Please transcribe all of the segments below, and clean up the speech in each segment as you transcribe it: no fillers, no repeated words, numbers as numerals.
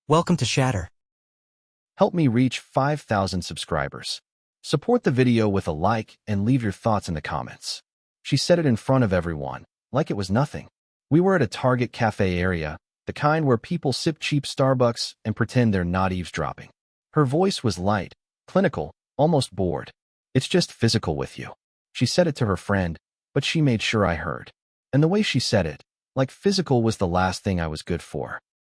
Welcome to Shatter. Help me reach 5,000 subscribers. Support the video with a like and leave your thoughts in the comments. She said it in front of everyone, like it was nothing. We were at a Target cafe area, the kind where people sip cheap Starbucks and pretend they're not eavesdropping. Her voice was light, clinical, almost bored. It's just physical with you. She said it to her friend, but she made sure I heard. And the way she said it, like physical was the last thing I was good for.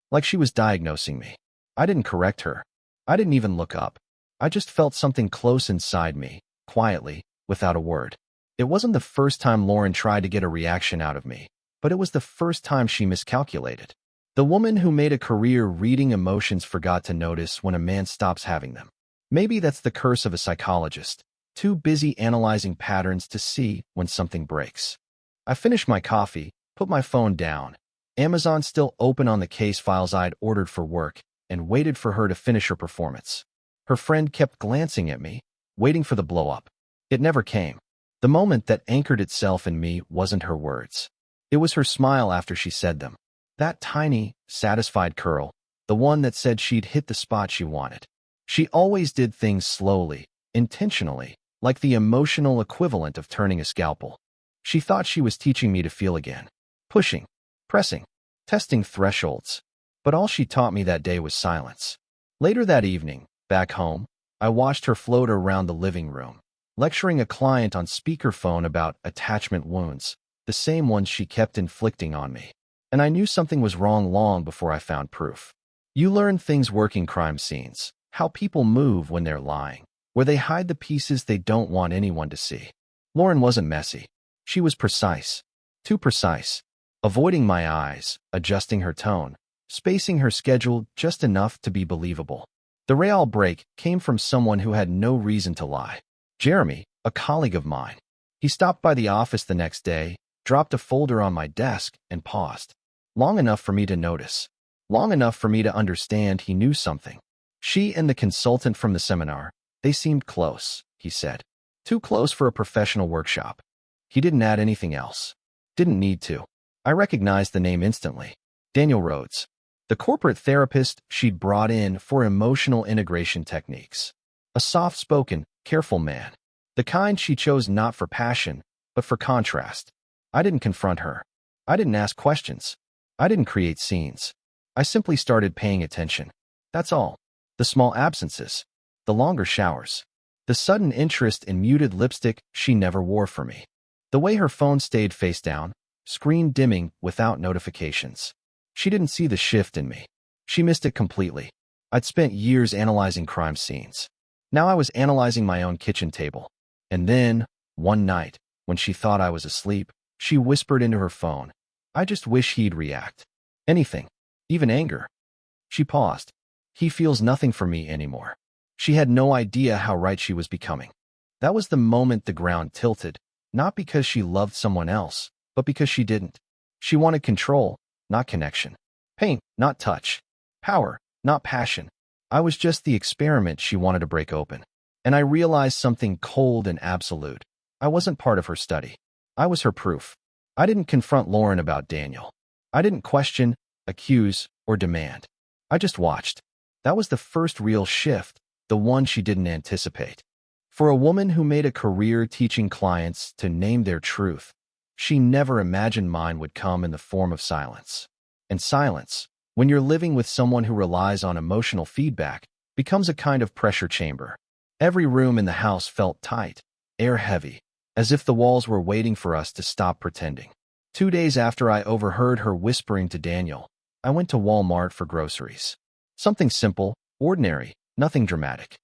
Like she was diagnosing me. I didn't correct her. I didn't even look up. I just felt something close inside me, quietly, without a word. It wasn't the first time Lauren tried to get a reaction out of me, but it was the first time she miscalculated. The woman who made a career reading emotions forgot to notice when a man stops having them. Maybe that's the curse of a psychologist, too busy analyzing patterns to see when something breaks. I finished my coffee, put my phone down, Amazon still open on the case files I'd ordered for work, and waited for her to finish her performance. Her friend kept glancing at me, waiting for the blow-up. It never came. The moment that anchored itself in me wasn't her words. It was her smile after she said them. That tiny, satisfied curl, the one that said she'd hit the spot she wanted. She always did things slowly, intentionally, like the emotional equivalent of turning a scalpel. She thought she was teaching me to feel again. Pushing, pressing, testing thresholds. But all she taught me that day was silence. Later that evening, back home, I watched her float around the living room, lecturing a client on speakerphone about attachment wounds, the same ones she kept inflicting on me. And I knew something was wrong long before I found proof. You learn things working crime scenes, how people move when they're lying, where they hide the pieces they don't want anyone to see. Lauren wasn't messy. She was precise. Too precise. Avoiding my eyes, adjusting her tone, spacing her schedule just enough to be believable. The real break came from someone who had no reason to lie. Jeremy, a colleague of mine. He stopped by the office the next day, dropped a folder on my desk, and paused. Long enough for me to notice. Long enough for me to understand he knew something. She and the consultant from the seminar, they seemed close, he said. Too close for a professional workshop. He didn't add anything else. Didn't need to. I recognized the name instantly. Daniel Rhodes, the corporate therapist she'd brought in for emotional integration techniques. A soft-spoken, careful man. The kind she chose not for passion, but for contrast. I didn't confront her. I didn't ask questions. I didn't create scenes. I simply started paying attention. That's all. The small absences. The longer showers. The sudden interest in muted lipstick she never wore for me. The way her phone stayed face down, screen dimming without notifications. She didn't see the shift in me. She missed it completely. I'd spent years analyzing crime scenes. Now I was analyzing my own kitchen table. And then, one night, when she thought I was asleep, she whispered into her phone, "I just wish he'd react. Anything. Even anger." She paused. He feels nothing for me anymore. She had no idea how right she was becoming. That was the moment the ground tilted, not because she loved someone else, but because she didn't. She wanted control, not connection. Pain, not touch. Power, not passion. I was just the experiment she wanted to break open. And I realized something cold and absolute. I wasn't part of her study. I was her proof. I didn't confront Lauren about Daniel. I didn't question, accuse, or demand. I just watched. That was the first real shift, the one she didn't anticipate. For a woman who made a career teaching clients to name their truth, she never imagined mine would come in the form of silence. And silence, when you're living with someone who relies on emotional feedback, becomes a kind of pressure chamber. Every room in the house felt tight, air heavy, as if the walls were waiting for us to stop pretending. 2 days after I overheard her whispering to Daniel, I went to Walmart for groceries. Something simple, ordinary, nothing dramatic.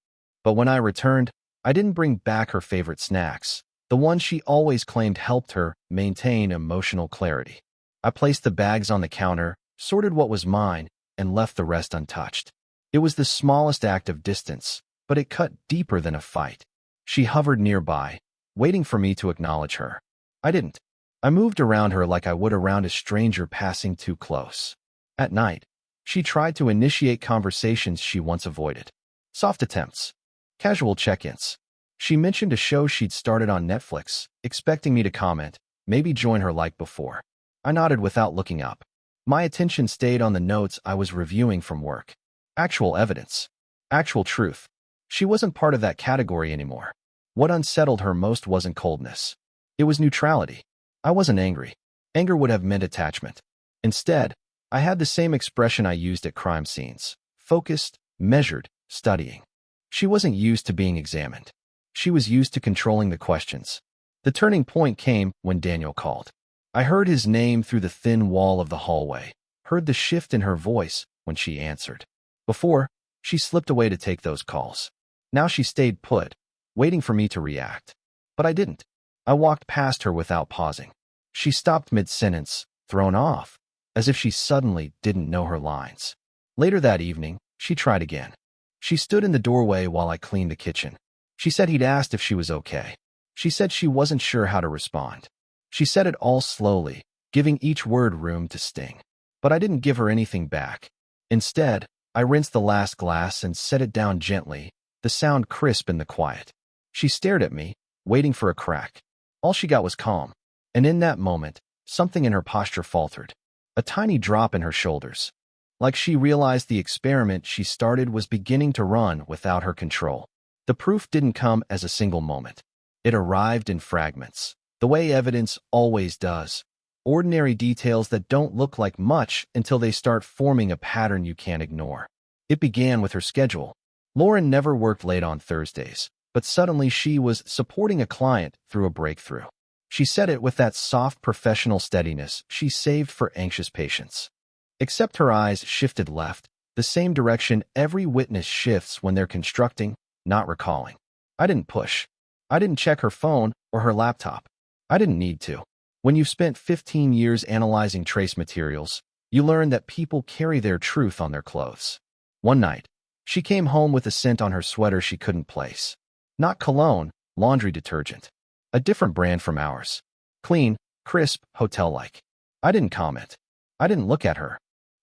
But when I returned, I didn't bring back her favorite snacks, the ones she always claimed helped her maintain emotional clarity. I placed the bags on the counter, sorted what was mine, and left the rest untouched. It was the smallest act of distance, but it cut deeper than a fight. She hovered nearby, waiting for me to acknowledge her. I didn't. I moved around her like I would around a stranger passing too close. At night, she tried to initiate conversations she once avoided. Soft attempts. Casual check-ins. She mentioned a show she'd started on Netflix, expecting me to comment, maybe join her like before. I nodded without looking up. My attention stayed on the notes I was reviewing from work. Actual evidence. Actual truth. She wasn't part of that category anymore. What unsettled her most wasn't coldness. It was neutrality. I wasn't angry. Anger would have meant attachment. Instead, I had the same expression I used at crime scenes. Focused, measured, studying. She wasn't used to being examined. She was used to controlling the questions. The turning point came when Daniel called. I heard his name through the thin wall of the hallway, heard the shift in her voice when she answered. Before, she slipped away to take those calls. Now she stayed put, waiting for me to react. But I didn't. I walked past her without pausing. She stopped mid-sentence, thrown off, as if she suddenly didn't know her lines. Later that evening, she tried again. She stood in the doorway while I cleaned the kitchen. She said he'd asked if she was okay. She said she wasn't sure how to respond. She said it all slowly, giving each word room to sting. But I didn't give her anything back. Instead, I rinsed the last glass and set it down gently, the sound crisp in the quiet. She stared at me, waiting for a crack. All she got was calm. And in that moment, something in her posture faltered. A tiny drop in her shoulders. Like she realized the experiment she started was beginning to run without her control. The proof didn't come as a single moment. It arrived in fragments, the way evidence always does. Ordinary details that don't look like much until they start forming a pattern you can't ignore. It began with her schedule. Lauren never worked late on Thursdays, but suddenly she was supporting a client through a breakthrough. She said it with that soft professional steadiness she saved for anxious patients. Except her eyes shifted left, the same direction every witness shifts when they're constructing, not recalling. I didn't push. I didn't check her phone or her laptop. I didn't need to. When you've spent 15 years analyzing trace materials, you learn that people carry their truth on their clothes. One night, she came home with a scent on her sweater she couldn't place. Not cologne, laundry detergent. A different brand from ours. Clean, crisp, hotel-like. I didn't comment. I didn't look at her.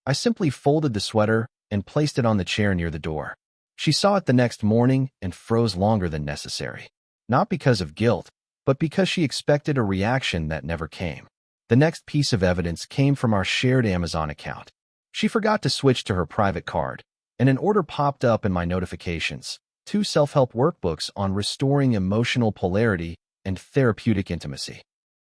I simply folded the sweater and placed it on the chair near the door. She saw it the next morning and froze longer than necessary. Not because of guilt, but because she expected a reaction that never came. The next piece of evidence came from our shared Amazon account. She forgot to switch to her private card, and an order popped up in my notifications. 2 self-help workbooks on restoring emotional polarity and therapeutic intimacy.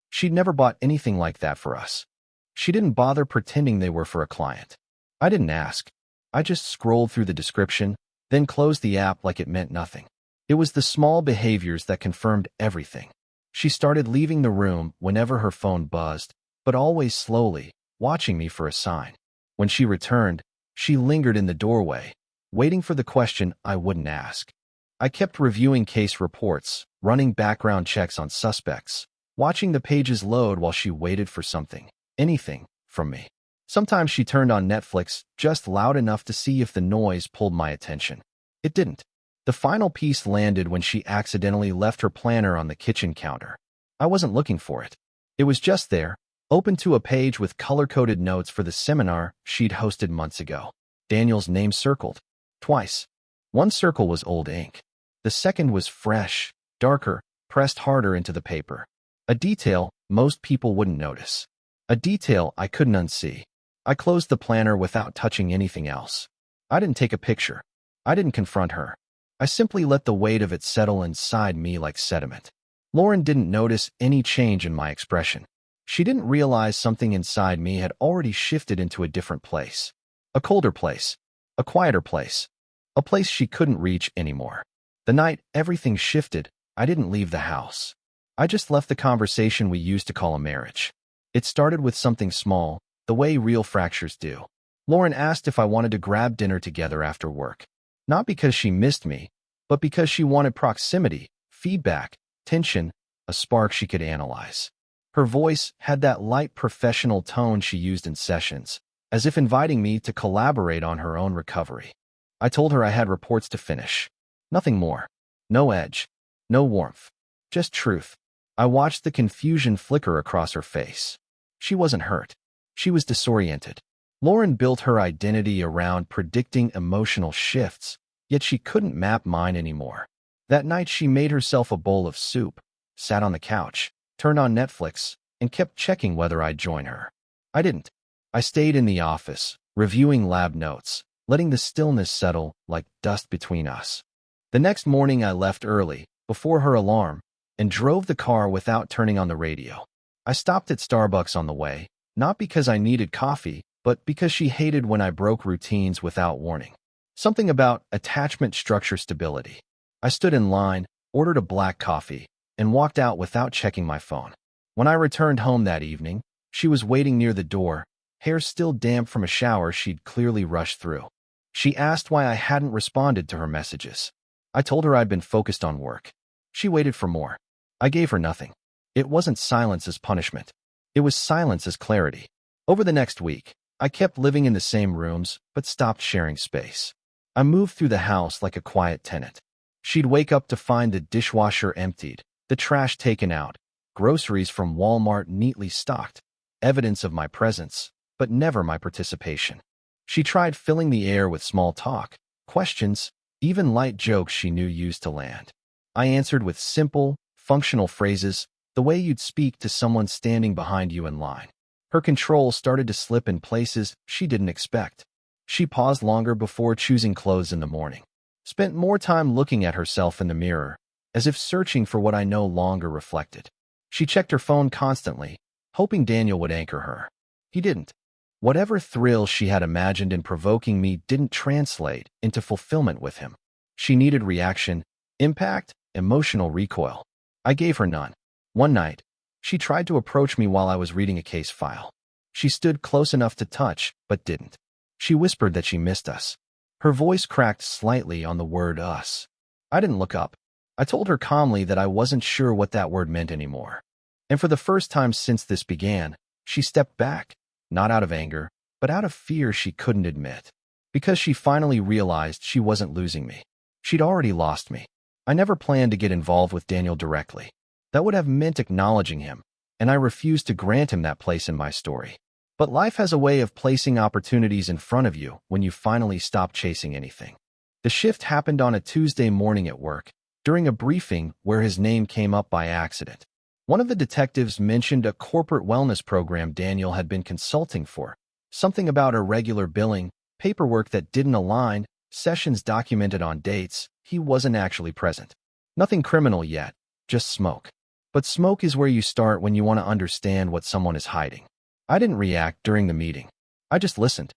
She'd never bought anything like that for us. She didn't bother pretending they were for a client. I didn't ask. I just scrolled through the description, then closed the app like it meant nothing. It was the small behaviors that confirmed everything. She started leaving the room whenever her phone buzzed, but always slowly, watching me for a sign. When she returned, she lingered in the doorway, waiting for the question I wouldn't ask. I kept reviewing case reports, running background checks on suspects, watching the pages load while she waited for something, anything, from me. Sometimes she turned on Netflix just loud enough to see if the noise pulled my attention. It didn't. The final piece landed when she accidentally left her planner on the kitchen counter. I wasn't looking for it. It was just there, open to a page with color-coded notes for the seminar she'd hosted months ago. Daniel's name circled. Twice. One circle was old ink. The second was fresh, darker, pressed harder into the paper. A detail most people wouldn't notice. A detail I couldn't unsee. I closed the planner without touching anything else. I didn't take a picture. I didn't confront her. I simply let the weight of it settle inside me like sediment. Lauren didn't notice any change in my expression. She didn't realize something inside me had already shifted into a different place. A colder place. A quieter place. A place she couldn't reach anymore. The night everything shifted, I didn't leave the house. I just left the conversation we used to call a marriage. It started with something small, the way real fractures do. Lauren asked if I wanted to grab dinner together after work. Not because she missed me, but because she wanted proximity, feedback, tension, a spark she could analyze. Her voice had that light professional tone she used in sessions, as if inviting me to collaborate on her own recovery. I told her I had reports to finish. Nothing more. No edge. No warmth. Just truth. I watched the confusion flicker across her face. She wasn't hurt. She was disoriented. Lauren built her identity around predicting emotional shifts, yet she couldn't map mine anymore. That night she made herself a bowl of soup, sat on the couch, turned on Netflix, and kept checking whether I'd join her. I didn't. I stayed in the office, reviewing lab notes, letting the stillness settle like dust between us. The next morning I left early, before her alarm, and drove the car without turning on the radio. I stopped at Starbucks on the way, not because I needed coffee, but because she hated when I broke routines without warning. Something about attachment structure stability. I stood in line, ordered a black coffee, and walked out without checking my phone. When I returned home that evening, she was waiting near the door, hair still damp from a shower she'd clearly rushed through. She asked why I hadn't responded to her messages. I told her I'd been focused on work. She waited for more. I gave her nothing. It wasn't silence as punishment. It was silence as clarity. Over the next week, I kept living in the same rooms, but stopped sharing space. I moved through the house like a quiet tenant. She'd wake up to find the dishwasher emptied, the trash taken out, groceries from Walmart neatly stocked, evidence of my presence, but never my participation. She tried filling the air with small talk, questions, even light jokes she knew used to land. I answered with simple, functional phrases, the way you'd speak to someone standing behind you in line. Her control started to slip in places she didn't expect. She paused longer before choosing clothes in the morning, spent more time looking at herself in the mirror, as if searching for what I no longer reflected. She checked her phone constantly, hoping Daniel would anchor her. He didn't. Whatever thrill she had imagined in provoking me didn't translate into fulfillment with him. She needed reaction, impact, emotional recoil. I gave her none. One night, she tried to approach me while I was reading a case file. She stood close enough to touch, but didn't. She whispered that she missed us. Her voice cracked slightly on the word us. I didn't look up. I told her calmly that I wasn't sure what that word meant anymore. And for the first time since this began, she stepped back, not out of anger, but out of fear she couldn't admit. Because she finally realized she wasn't losing me. She'd already lost me. I never planned to get involved with Daniel directly. That would have meant acknowledging him, and I refused to grant him that place in my story. But life has a way of placing opportunities in front of you when you finally stop chasing anything. The shift happened on a Tuesday morning at work, during a briefing where his name came up by accident. One of the detectives mentioned a corporate wellness program Daniel had been consulting for, something about irregular billing, paperwork that didn't align, sessions documented on dates. He wasn't actually present. Nothing criminal yet, just smoke. But smoke is where you start when you want to understand what someone is hiding. I didn't react during the meeting. I just listened.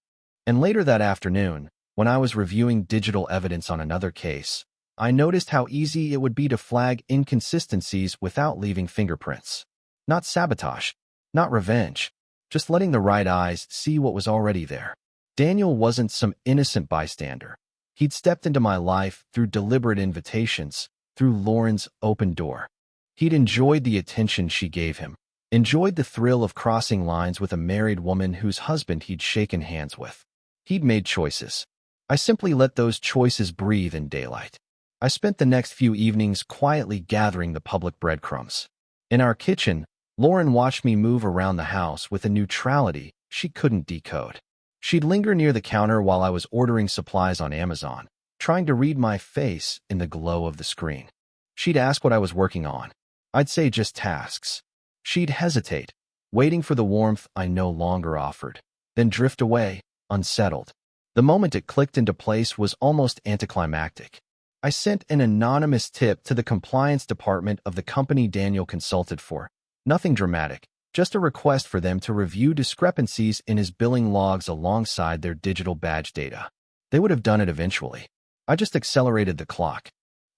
And later that afternoon, when I was reviewing digital evidence on another case, I noticed how easy it would be to flag inconsistencies without leaving fingerprints. Not sabotage, not revenge, just letting the right eyes see what was already there. Daniel wasn't some innocent bystander. He'd stepped into my life through deliberate invitations, through Lauren's open door. He'd enjoyed the attention she gave him, enjoyed the thrill of crossing lines with a married woman whose husband he'd shaken hands with. He'd made choices. I simply let those choices breathe in daylight. I spent the next few evenings quietly gathering the public breadcrumbs. In our kitchen, Lauren watched me move around the house with a neutrality she couldn't decode. She'd linger near the counter while I was ordering supplies on Amazon, trying to read my face in the glow of the screen. She'd ask what I was working on. I'd say just tasks. She'd hesitate, waiting for the warmth I no longer offered, then drift away, unsettled. The moment it clicked into place was almost anticlimactic. I sent an anonymous tip to the compliance department of the company Daniel consulted for. Nothing dramatic, just a request for them to review discrepancies in his billing logs alongside their digital badge data. They would have done it eventually. I just accelerated the clock.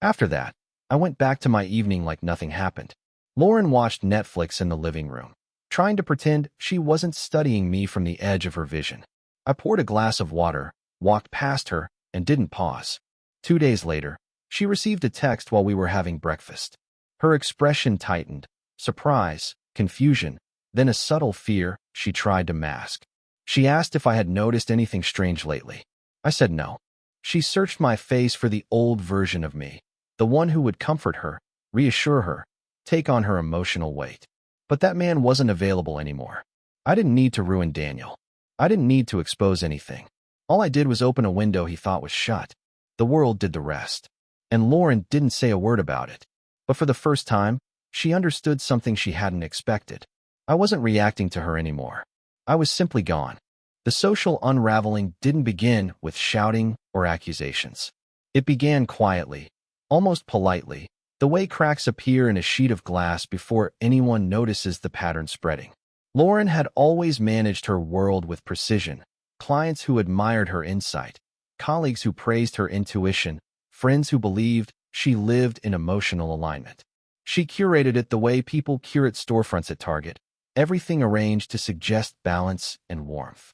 After that, I went back to my evening like nothing happened. Lauren watched Netflix in the living room, trying to pretend she wasn't studying me from the edge of her vision. I poured a glass of water, walked past her, and didn't pause. 2 days later, she received a text while we were having breakfast. Her expression tightened, surprise, confusion, then a subtle fear she tried to mask. She asked if I had noticed anything strange lately. I said no. She searched my face for the old version of me, the one who would comfort her, reassure her, take on her emotional weight. But that man wasn't available anymore. I didn't need to ruin Daniel. I didn't need to expose anything. All I did was open a window he thought was shut. The world did the rest. And Lauren didn't say a word about it. But for the first time, she understood something she hadn't expected. I wasn't reacting to her anymore. I was simply gone. The social unraveling didn't begin with shouting or accusations. It began quietly, almost politely, the way cracks appear in a sheet of glass before anyone notices the pattern spreading. Lauren had always managed her world with precision, clients who admired her insight, colleagues who praised her intuition, friends who believed she lived in emotional alignment. She curated it the way people curate storefronts at Target, everything arranged to suggest balance and warmth.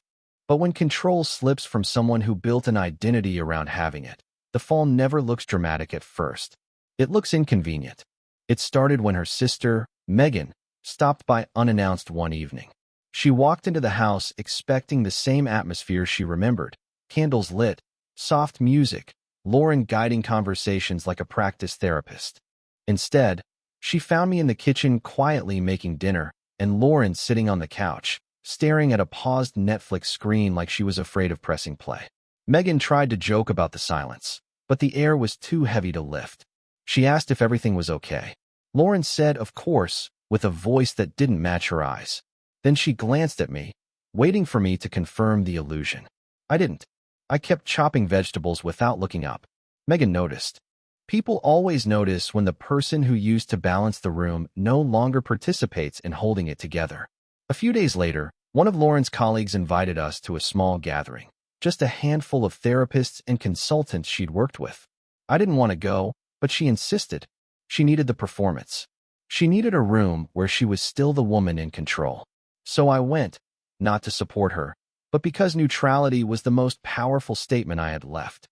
But when control slips from someone who built an identity around having it, the fall never looks dramatic at first. It looks inconvenient. It started when her sister, Megan, stopped by unannounced one evening. She walked into the house expecting the same atmosphere she remembered: candles lit, soft music, Lauren guiding conversations like a practiced therapist. Instead, she found me in the kitchen quietly making dinner, and Lauren sitting on the couch, staring at a paused Netflix screen like she was afraid of pressing play. Megan tried to joke about the silence, but the air was too heavy to lift. She asked if everything was okay. Lauren said, of course, with a voice that didn't match her eyes. Then she glanced at me, waiting for me to confirm the illusion. I didn't. I kept chopping vegetables without looking up. Megan noticed. People always notice when the person who used to balance the room no longer participates in holding it together. A few days later, one of Lauren's colleagues invited us to a small gathering, just a handful of therapists and consultants she'd worked with. I didn't want to go, but she insisted. She needed the performance. She needed a room where she was still the woman in control. So I went, not to support her, but because neutrality was the most powerful statement I had left.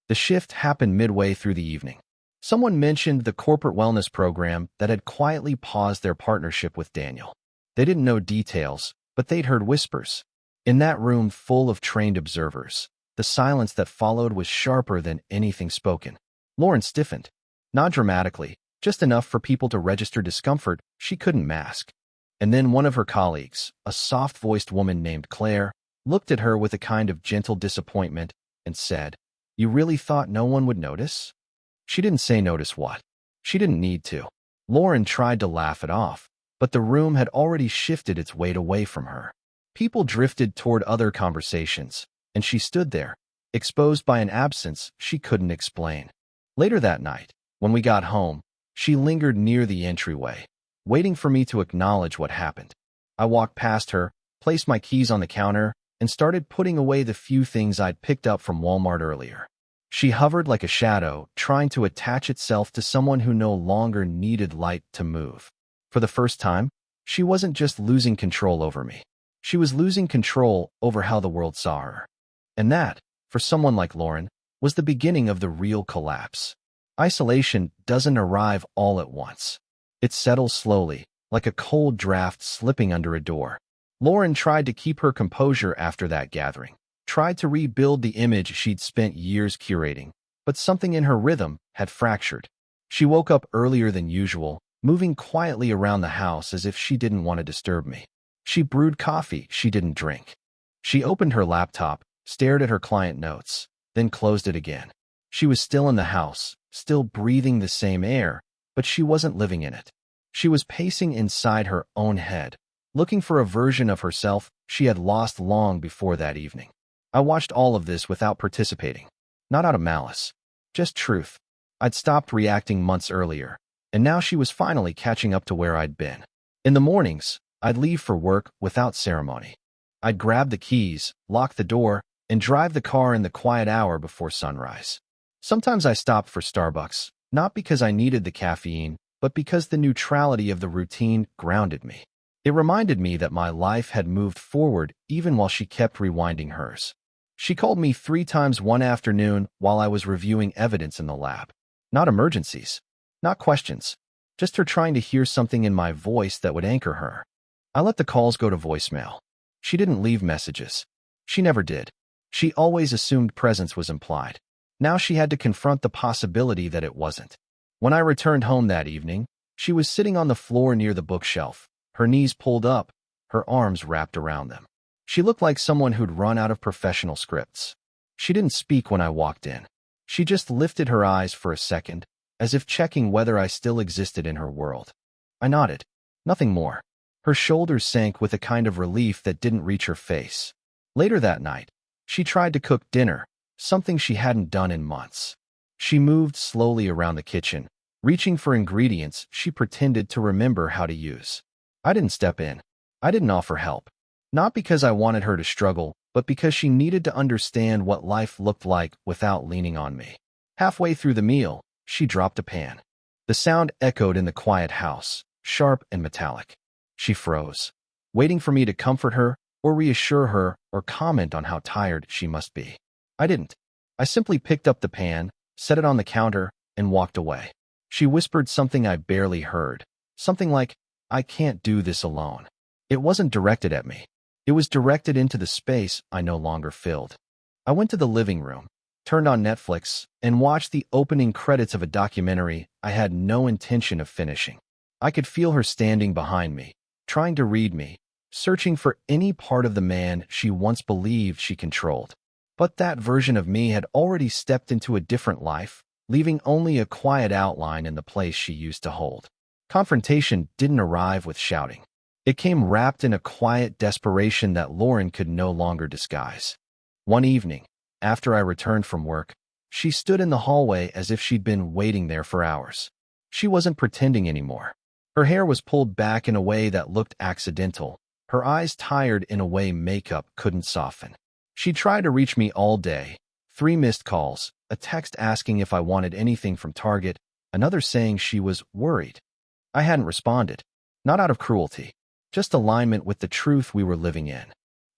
The shift happened midway through the evening. Someone mentioned the corporate wellness program that had quietly paused their partnership with Daniel. They didn't know details, but they'd heard whispers. In that room full of trained observers, the silence that followed was sharper than anything spoken. Lauren stiffened. Not dramatically, just enough for people to register discomfort she couldn't mask. And then one of her colleagues, a soft-voiced woman named Claire, looked at her with a kind of gentle disappointment and said, "You really thought no one would notice?" She didn't say notice what. She didn't need to. Lauren tried to laugh it off, but the room had already shifted its weight away from her. People drifted toward other conversations, and she stood there, exposed by an absence she couldn't explain. Later that night, when we got home, she lingered near the entryway, waiting for me to acknowledge what happened. I walked past her, placed my keys on the counter, and started putting away the few things I'd picked up from Walmart earlier. She hovered like a shadow, trying to attach itself to someone who no longer needed light to move. For the first time, she wasn't just losing control over me. She was losing control over how the world saw her. And that, for someone like Lauren, was the beginning of the real collapse. Isolation doesn't arrive all at once. It settles slowly, like a cold draft slipping under a door. Lauren tried to keep her composure after that gathering, tried to rebuild the image she'd spent years curating, but something in her rhythm had fractured. She woke up earlier than usual, moving quietly around the house as if she didn't want to disturb me. She brewed coffee she didn't drink. She opened her laptop, stared at her client notes, then closed it again. She was still in the house, still breathing the same air, but she wasn't living in it. She was pacing inside her own head, looking for a version of herself she had lost long before that evening. I watched all of this without participating. Not out of malice, just truth. I'd stopped reacting months earlier, and now she was finally catching up to where I'd been. In the mornings, I'd leave for work without ceremony. I'd grab the keys, lock the door, and drive the car in the quiet hour before sunrise. Sometimes I stopped for Starbucks, not because I needed the caffeine, but because the neutrality of the routine grounded me. It reminded me that my life had moved forward even while she kept rewinding hers. She called me 3 times one afternoon while I was reviewing evidence in the lab. Not emergencies, not questions, just her trying to hear something in my voice that would anchor her. I let the calls go to voicemail. She didn't leave messages. She never did. She always assumed presence was implied. Now she had to confront the possibility that it wasn't. When I returned home that evening, she was sitting on the floor near the bookshelf, her knees pulled up, her arms wrapped around them. She looked like someone who'd run out of professional scripts. She didn't speak when I walked in. She just lifted her eyes for a second, as if checking whether I still existed in her world. I nodded. Nothing more. Her shoulders sank with a kind of relief that didn't reach her face. Later that night, she tried to cook dinner, something she hadn't done in months. She moved slowly around the kitchen, reaching for ingredients she pretended to remember how to use. I didn't step in. I didn't offer help. Not because I wanted her to struggle, but because she needed to understand what life looked like without leaning on me. Halfway through the meal, she dropped a pan. The sound echoed in the quiet house, sharp and metallic. She froze, waiting for me to comfort her or reassure her or comment on how tired she must be. I didn't. I simply picked up the pan, set it on the counter, and walked away. She whispered something I barely heard, something like, "I can't do this alone." It wasn't directed at me. It was directed into the space I no longer filled. I went to the living room, turned on Netflix, and watched the opening credits of a documentary I had no intention of finishing. I could feel her standing behind me, trying to read me, searching for any part of the man she once believed she controlled. But that version of me had already stepped into a different life, leaving only a quiet outline in the place she used to hold. Confrontation didn't arrive with shouting. It came wrapped in a quiet desperation that Lauren could no longer disguise. One evening, after I returned from work, she stood in the hallway as if she'd been waiting there for hours. She wasn't pretending anymore. Her hair was pulled back in a way that looked accidental, her eyes tired in a way makeup couldn't soften. She tried to reach me all day. 3 missed calls, a text asking if I wanted anything from Target, another saying she was worried. I hadn't responded, not out of cruelty, just alignment with the truth we were living in.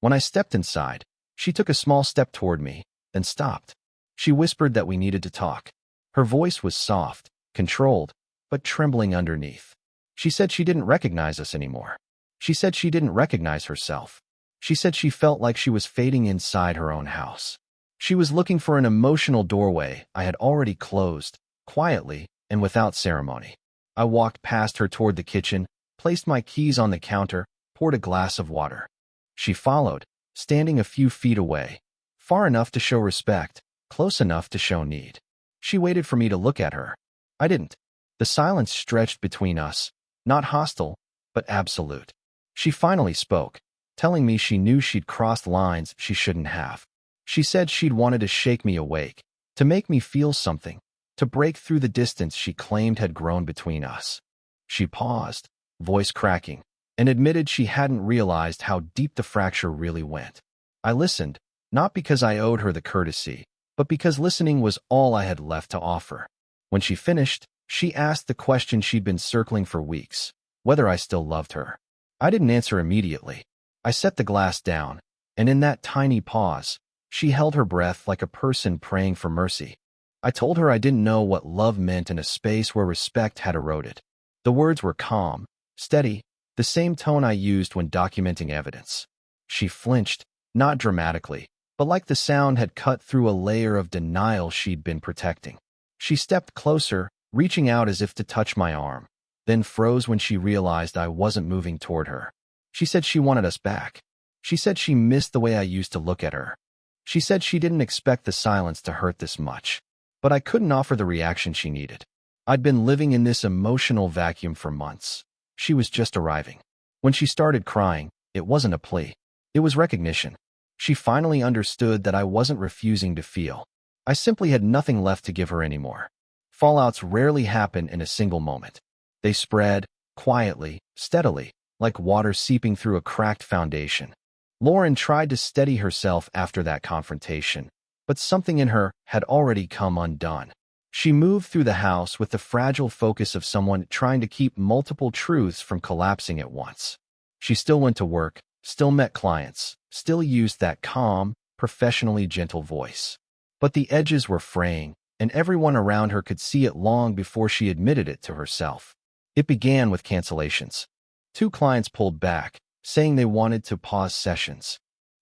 When I stepped inside, she took a small step toward me, then stopped. She whispered that we needed to talk. Her voice was soft, controlled, but trembling underneath. She said she didn't recognize us anymore. She said she didn't recognize herself. She said she felt like she was fading inside her own house. She was looking for an emotional doorway I had already closed, quietly and without ceremony. I walked past her toward the kitchen, placed my keys on the counter, poured a glass of water. She followed, standing a few feet away, far enough to show respect, close enough to show need. She waited for me to look at her. I didn't. The silence stretched between us, not hostile, but absolute. She finally spoke, telling me she knew she'd crossed lines she shouldn't have. She said she'd wanted to shake me awake, to make me feel something, to break through the distance she claimed had grown between us. She paused, voice cracking, and admitted she hadn't realized how deep the fracture really went. I listened, not because I owed her the courtesy, but because listening was all I had left to offer. When she finished, she asked the question she'd been circling for weeks, whether I still loved her. I didn't answer immediately. I set the glass down, and in that tiny pause, she held her breath like a person praying for mercy. I told her I didn't know what love meant in a space where respect had eroded. The words were calm, steady, the same tone I used when documenting evidence. She flinched, not dramatically, but like the sound had cut through a layer of denial she'd been protecting. She stepped closer, reaching out as if to touch my arm, then froze when she realized I wasn't moving toward her. She said she wanted us back. She said she missed the way I used to look at her. She said she didn't expect the silence to hurt this much, but I couldn't offer the reaction she needed. I'd been living in this emotional vacuum for months. She was just arriving. When she started crying, it wasn't a plea. It was recognition. She finally understood that I wasn't refusing to feel. I simply had nothing left to give her anymore. Fallouts rarely happen in a single moment. They spread, quietly, steadily, like water seeping through a cracked foundation. Lauren tried to steady herself after that confrontation, but something in her had already come undone. She moved through the house with the fragile focus of someone trying to keep multiple truths from collapsing at once. She still went to work, still met clients, still used that calm, professionally gentle voice. But the edges were fraying, and everyone around her could see it long before she admitted it to herself. It began with cancellations. 2 clients pulled back, saying they wanted to pause sessions.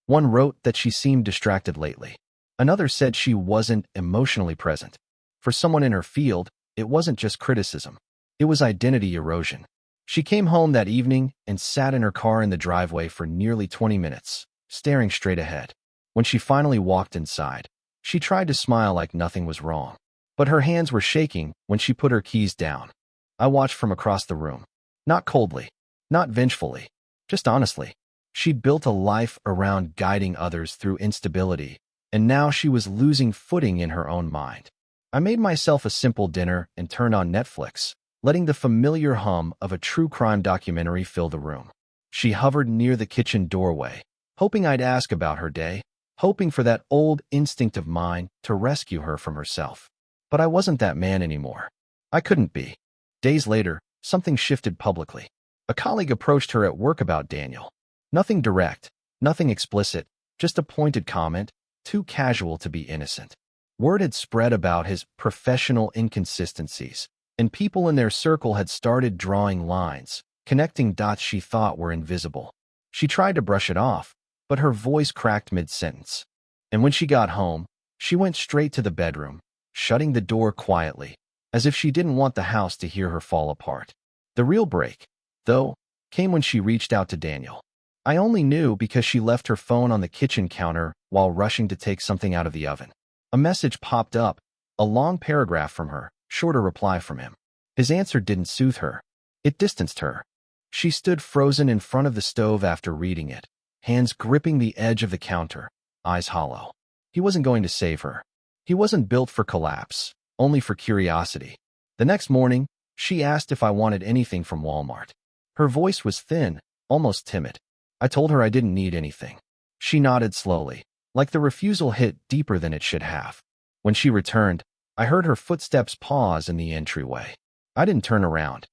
One wrote that she seemed distracted lately. Another said she wasn't emotionally present. For someone in her field, it wasn't just criticism. It was identity erosion. She came home that evening and sat in her car in the driveway for nearly 20 minutes, staring straight ahead. When she finally walked inside, she tried to smile like nothing was wrong. But her hands were shaking when she put her keys down. I watched from across the room. Not coldly, not vengefully, just honestly. She'd built a life around guiding others through instability, and now she was losing footing in her own mind. I made myself a simple dinner and turned on Netflix, letting the familiar hum of a true crime documentary fill the room. She hovered near the kitchen doorway, hoping I'd ask about her day, hoping for that old instinct of mine to rescue her from herself. But I wasn't that man anymore. I couldn't be. Days later, something shifted publicly. A colleague approached her at work about Daniel. Nothing direct, nothing explicit, just a pointed comment, too casual to be innocent. Word had spread about his professional inconsistencies, and people in their circle had started drawing lines, connecting dots she thought were invisible. She tried to brush it off, but her voice cracked mid-sentence. And when she got home, she went straight to the bedroom, shutting the door quietly, as if she didn't want the house to hear her fall apart. The real break, though, came when she reached out to Daniel. I only knew because she left her phone on the kitchen counter while rushing to take something out of the oven. A message popped up, a long paragraph from her, shorter reply from him. His answer didn't soothe her. It distanced her. She stood frozen in front of the stove after reading it, hands gripping the edge of the counter, eyes hollow. He wasn't going to save her. He wasn't built for collapse, only for curiosity. The next morning, she asked if I wanted anything from Walmart. Her voice was thin, almost timid. I told her I didn't need anything. She nodded slowly, like the refusal hit deeper than it should have. When she returned, I heard her footsteps pause in the entryway. I didn't turn around.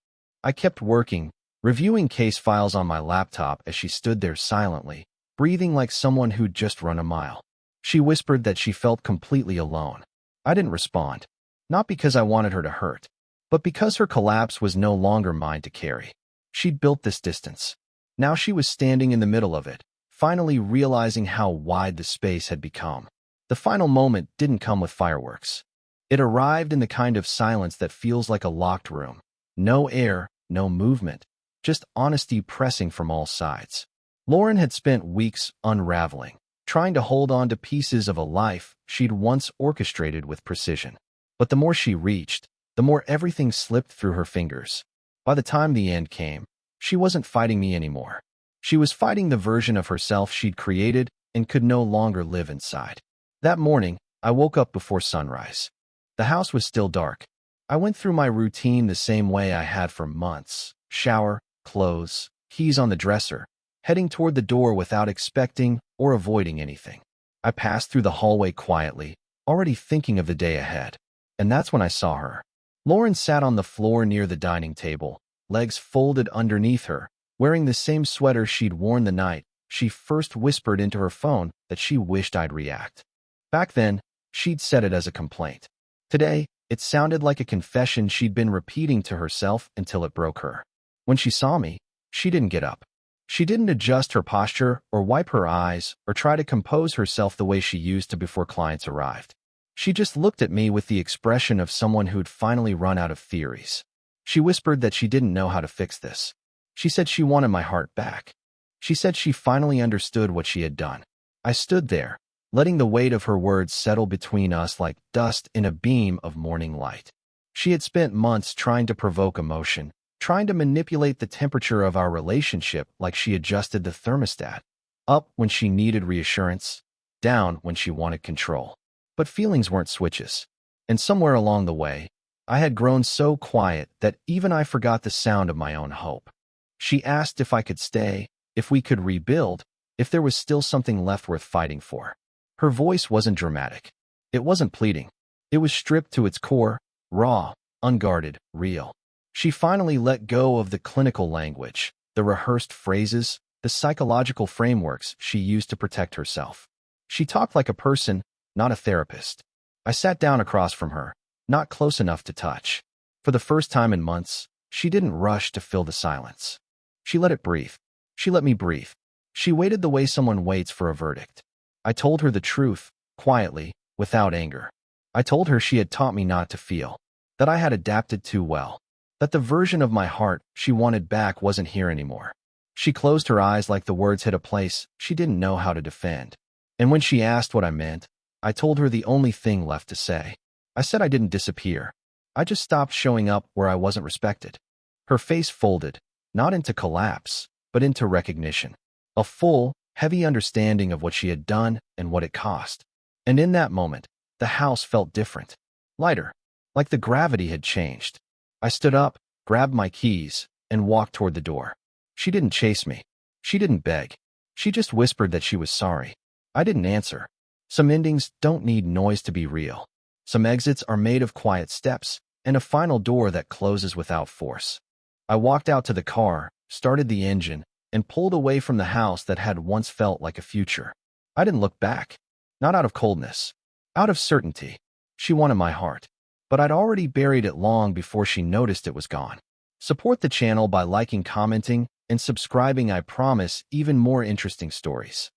I kept working, reviewing case files on my laptop as she stood there silently, breathing like someone who'd just run a mile. She whispered that she felt completely alone. I didn't respond, not because I wanted her to hurt, but because her collapse was no longer mine to carry. She'd built this distance. Now she was standing in the middle of it, finally realizing how wide the space had become. The final moment didn't come with fireworks. It arrived in the kind of silence that feels like a locked room. No air, no movement, just honesty pressing from all sides. Lauren had spent weeks unraveling, trying to hold on to pieces of a life she'd once orchestrated with precision. But the more she reached, the more everything slipped through her fingers. By the time the end came, she wasn't fighting me anymore. She was fighting the version of herself she'd created and could no longer live inside. That morning, I woke up before sunrise. The house was still dark. I went through my routine the same way I had for months. Shower, clothes, keys on the dresser, heading toward the door without expecting or avoiding anything. I passed through the hallway quietly, already thinking of the day ahead. And that's when I saw her. Lauren sat on the floor near the dining table, legs folded underneath her, wearing the same sweater she'd worn the night she first whispered into her phone that she wished I'd react. Back then, she'd said it as a complaint. Today, it sounded like a confession she'd been repeating to herself until it broke her. When she saw me, she didn't get up. She didn't adjust her posture or wipe her eyes or try to compose herself the way she used to before clients arrived. She just looked at me with the expression of someone who'd finally run out of theories. She whispered that she didn't know how to fix this. She said she wanted my heart back. She said she finally understood what she had done. I stood there, letting the weight of her words settle between us like dust in a beam of morning light. She had spent months trying to provoke emotion, trying to manipulate the temperature of our relationship like she adjusted the thermostat, up when she needed reassurance, down when she wanted control. But feelings weren't switches. And somewhere along the way, I had grown so quiet that even I forgot the sound of my own hope. She asked if I could stay, if we could rebuild, if there was still something left worth fighting for. Her voice wasn't dramatic. It wasn't pleading. It was stripped to its core, raw, unguarded, real. She finally let go of the clinical language, the rehearsed phrases, the psychological frameworks she used to protect herself. She talked like a person, not a therapist. I sat down across from her, not close enough to touch. For the first time in months, she didn't rush to fill the silence. She let it breathe. She let me breathe. She waited the way someone waits for a verdict. I told her the truth, quietly, without anger. I told her she had taught me not to feel, that I had adapted too well, that the version of my heart she wanted back wasn't here anymore. She closed her eyes like the words hit a place she didn't know how to defend. And when she asked what I meant, I told her the only thing left to say. I said I didn't disappear. I just stopped showing up where I wasn't respected. Her face folded, not into collapse, but into recognition. A full, heavy understanding of what she had done and what it cost. And in that moment, the house felt different. Lighter. Like the gravity had changed. I stood up, grabbed my keys, and walked toward the door. She didn't chase me. She didn't beg. She just whispered that she was sorry. I didn't answer. Some endings don't need noise to be real. Some exits are made of quiet steps and a final door that closes without force. I walked out to the car, started the engine, and pulled away from the house that had once felt like a future. I didn't look back. Not out of coldness. Out of certainty. She wanted my heart. But I'd already buried it long before she noticed it was gone. Support the channel by liking, commenting, and subscribing. I promise even more interesting stories.